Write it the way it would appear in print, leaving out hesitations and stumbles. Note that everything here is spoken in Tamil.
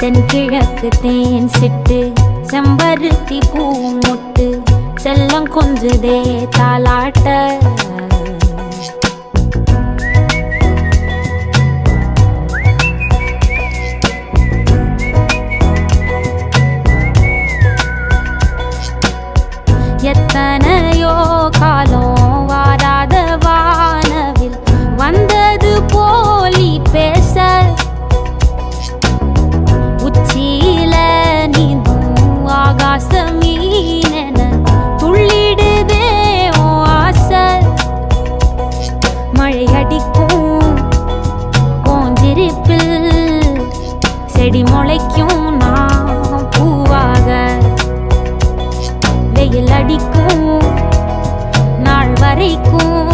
தென்கிழக்கு தேன் சிட்டு செம்பருத்தி பூ முட்டு செல்லம் கொஞ்சுதே தாலாட்ட எத்தனையோ காலம் வாராத வானவில் வந்தது போலி பேச உச்சியில நீந்தும் ஆகாச மீனென துள்ளிடுதே உன் ஆசை மழை அடிக்கும் உன் சிரிப்பில் செடி முளைக்கும் நான் பூவாக வெயில் அடிக்கும் நாள் வரைக்கும்